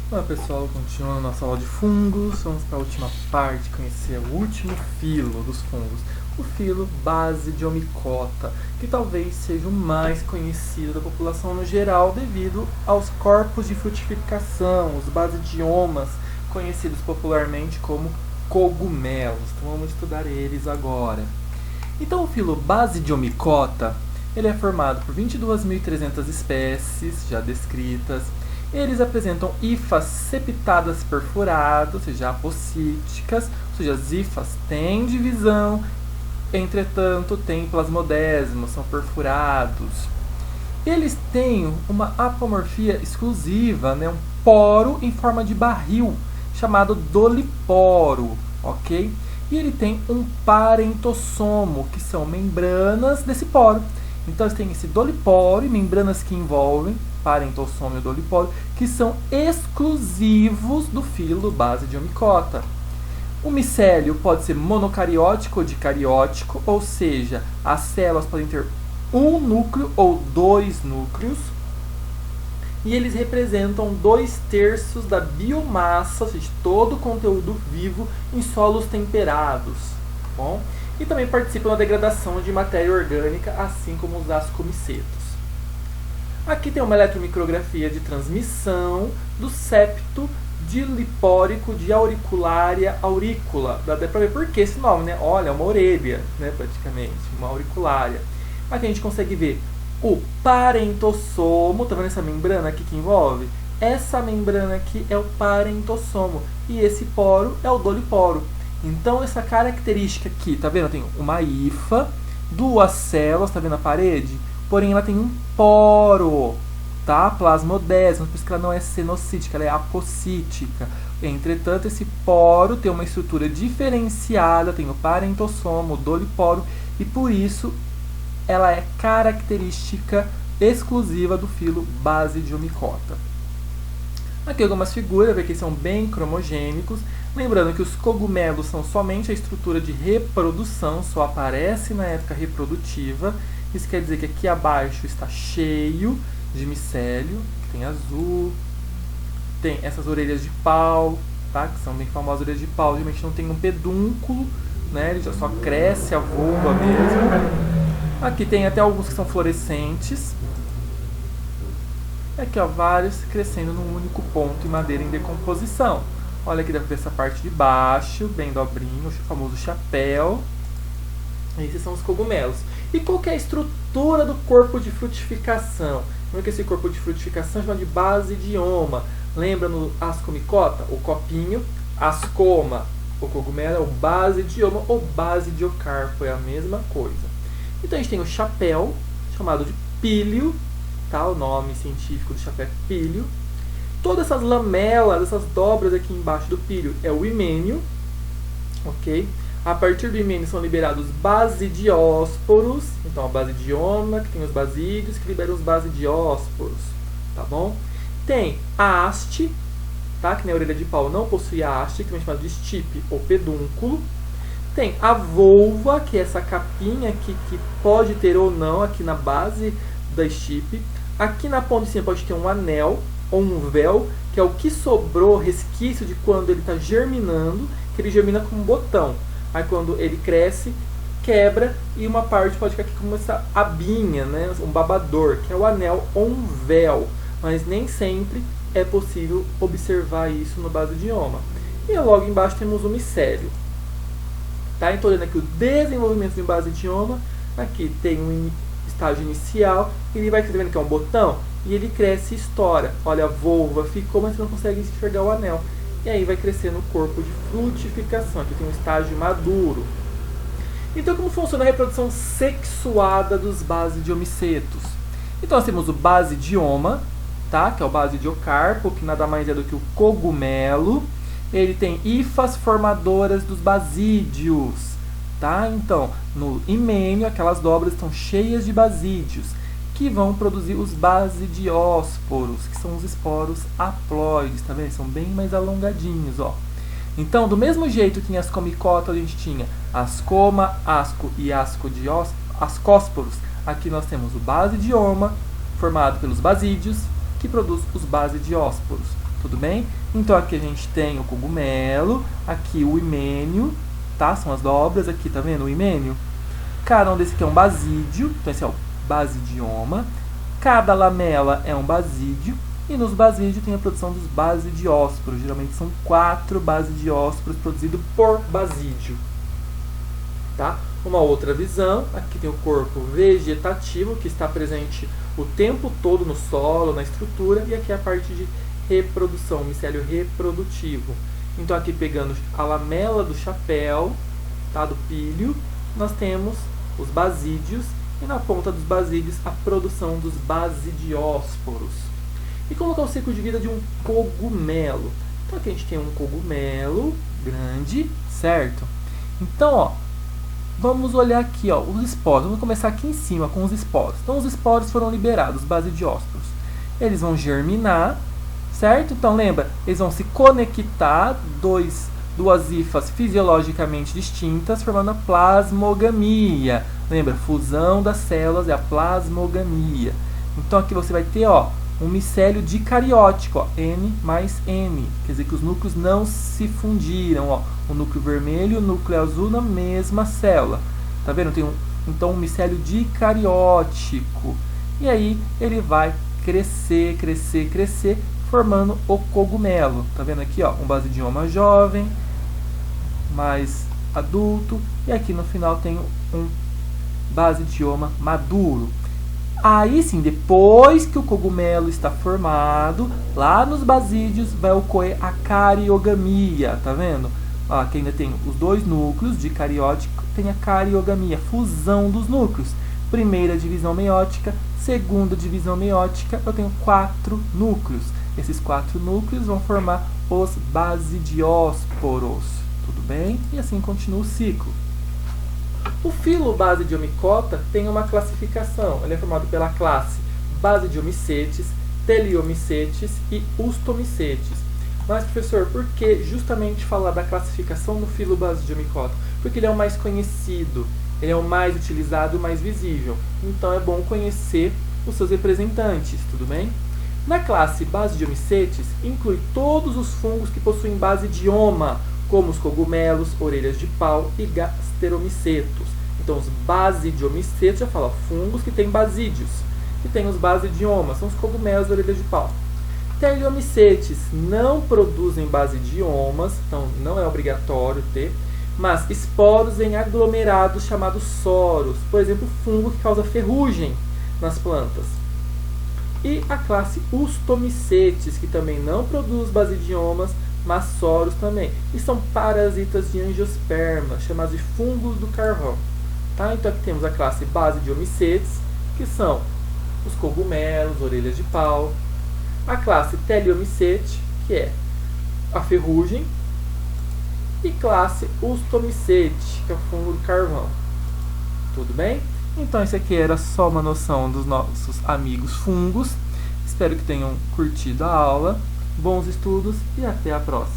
Olá pessoal, continuando nossa aula de fungos, vamos para a última parte, conhecer o último filo dos fungos, o filo Basidiomycota, que talvez seja o mais conhecido da população no geral devido aos corpos de frutificação, os basidiomas, conhecidos popularmente como cogumelos. Então vamos estudar eles agora. Então o filo Basidiomycota, ele é formado por 22.300 espécies já descritas. Eles apresentam hifas septadas perfuradas, ou seja, apocíticas, ou seja, as hifas têm divisão, entretanto têm plasmodesmos, são perfurados. Eles têm uma apomorfia exclusiva, né, um poro em forma de barril, chamado doliporo, ok? E ele tem um parentossomo, que são membranas desse poro. Então, eles têm esse doliporo e membranas que envolvem parentossomo e doliporo, que são exclusivos do filo Basidiomycota. O micélio pode ser monocariótico ou dicariótico, ou seja, as células podem ter um núcleo ou dois núcleos, e eles representam 2/3 da biomassa, ou seja, todo o conteúdo vivo em solos temperados. Tá bom? E também participam da degradação de matéria orgânica, assim como os ascomicetos. Aqui tem uma eletromicrografia de transmissão do septo dilipórico de auricularia aurícula. Dá até para ver por que esse nome, né? Olha, é uma orelha, né, praticamente, uma auriculária. Aqui a gente consegue ver o parentossomo, tá vendo essa membrana aqui que envolve? Essa membrana aqui é o parentossomo e esse poro é o doliporo. Então essa característica aqui, tá vendo? Tem uma hifa, duas células, tá vendo a parede? Porém ela tem um poro, tá? Plasmodesma, por isso que ela não é cenocítica, ela é apocítica. Entretanto, esse poro tem uma estrutura diferenciada, tem o parentossomo, o doliporo, e por isso ela é característica exclusiva do filo Basidiomycota. Aqui algumas figuras, que são bem cromogênicos. Lembrando que os cogumelos são somente a estrutura de reprodução, só aparece na época reprodutiva. Isso quer dizer que aqui abaixo está cheio de micélio, que tem azul, tem essas orelhas de pau, tá? Que são bem famosas orelhas de pau, geralmente não tem um pedúnculo, né? Ele já só cresce a vulva mesmo. Aqui tem até alguns que são fluorescentes. Aqui, ó, vários crescendo num único ponto em madeira em decomposição. Olha aqui, dá pra ver essa parte de baixo, bem dobrinho, o famoso chapéu. Esses são os cogumelos. E qual que é a estrutura do corpo de frutificação? Lembra que esse corpo de frutificação é chamado de basidioma. Lembra no ascomicota? O copinho, ascoma, o cogumelo é o basidioma ou basidiocarpo, é a mesma coisa. Então a gente tem o chapéu, chamado de píleo, tá? O nome científico do chapéu é píleo. Todas essas lamelas, essas dobras aqui embaixo do píleo é o himênio, ok? A partir do himênio são liberados basidiósporos, então a basidioma, que tem os basídeos, que liberam os basidiósporos, tá bom? Tem a haste, tá? Que na orelha de pau não possui a haste, que é chamado de estipe ou pedúnculo. Tem a volva, que é essa capinha aqui, que pode ter ou não aqui na base da estipe. Aqui na ponta de cima pode ter um anel ou um véu, que é o que sobrou, resquício de quando ele está germinando, que ele germina como um botão. Aí quando ele cresce, quebra e uma parte pode ficar aqui como essa abinha, né? Um babador, que é o anel ou um véu. Mas nem sempre é possível observar isso no basidioma. E logo embaixo temos o micélio. Tá? Então olhando aqui o desenvolvimento de um basidioma, aqui tem um estágio inicial, ele vai vendo que é um botão, e ele cresce e estoura. Olha, a volva ficou, mas você não consegue enxergar o anel. E aí vai crescendo o corpo de frutificação. Aqui tem um estágio maduro. Então, como funciona a reprodução sexuada dos basidiomicetos? Então, nós temos o basidioma, tá? Que é o basidiocarpo, que nada mais é do que o cogumelo. Ele tem hifas formadoras dos basídeos, tá? Então, no himênio, aquelas dobras estão cheias de basídeos, que vão produzir os basidiósporos, que são os esporos haploides, tá vendo? São bem mais alongadinhos, ó. Então, do mesmo jeito que em ascomicota a gente tinha ascoma, asco e ascósporos, aqui nós temos o basidioma, formado pelos basídeos, que produz os basidiósporos. tudo bem? Então aqui a gente tem o cogumelo, aqui o himênio, tá? São as dobras, aqui tá vendo o himênio? Cada um desse aqui é um basídio, então esse é o basidioma. Cada lamela é um basídio, e nos basídios tem a produção dos basidiósporos. Geralmente são 4 basidiósporos produzidos por basídio. Tá? Uma outra visão, aqui tem o corpo vegetativo, que está presente o tempo todo no solo, na estrutura, e aqui é a parte de reprodução, o micélio reprodutivo. Então aqui pegando a lamela do chapéu, tá? Do píleo, nós temos os basídios, e na ponta dos basídios a produção dos basidiósporos. E como é o ciclo de vida de um cogumelo? Então aqui a gente tem um cogumelo grande, certo? Então, ó, vamos olhar aqui, ó, os esporos. Vamos começar aqui em cima com os esporos. Então, os esporos foram liberados, os basidiósporos. Eles vão germinar, certo? Então, lembra, eles vão se conectar, duas hifas fisiologicamente distintas, formando a plasmogamia. Lembra, fusão das células é a plasmogamia. Então, aqui você vai ter, ó, um micélio dicariótico, ó, N mais N. Quer dizer que os núcleos não se fundiram, ó. O núcleo vermelho e o núcleo azul na mesma célula. Tá vendo? Tem então um micélio dicariótico. E aí ele vai crescer, crescer, crescer, formando o cogumelo. Tá vendo aqui, ó, um basidioma jovem, mais adulto, e aqui no final tem um basidioma maduro. Aí sim, depois que o cogumelo está formado, lá nos basídios vai ocorrer a cariogamia, tá vendo? Ó, aqui ainda tem os 2 núcleos de cariótico, tem a cariogamia, fusão dos núcleos. Primeira divisão meiótica, segunda divisão meiótica, eu tenho 4 núcleos. Esses 4 núcleos vão formar os basidiósporos, tudo bem? E assim continua o ciclo. O filo Basidiomycota tem uma classificação. Ele é formado pela classe Basidiomycetes, Teleomycetes e Oostomycetes. Mas, professor, por que justamente falar da classificação do filo Basidiomycota? Porque ele é o mais conhecido, ele é o mais utilizado, o mais visível. Então é bom conhecer os seus representantes, tudo bem? Na classe Basidiomycetes, inclui todos os fungos que possuem basidioma, como os cogumelos, orelhas de pau e gasteromicetos. Então, os basidiomycetos, já fala, fungos que têm basídios. E tem os basidiomas, são os cogumelos, orelhas de pau. Teleomycetes não produzem basidiomas, então não é obrigatório ter, mas esporos em aglomerados chamados soros. Por exemplo, fungo que causa ferrugem nas plantas. E a classe Oostomycetes, que também não produz basidiomas, mas soros também. E são parasitas de angiosperma, chamados de fungos do carvão. Tá? Então aqui temos a classe Basidiomycetes, que são os cogumelos, orelhas de pau. A classe Teleomycete, que é a ferrugem. E classe Oostomycete, que é o fungo do carvão. Tudo bem? Então isso aqui era só uma noção dos nossos amigos fungos. Espero que tenham curtido a aula. Bons estudos e até a próxima.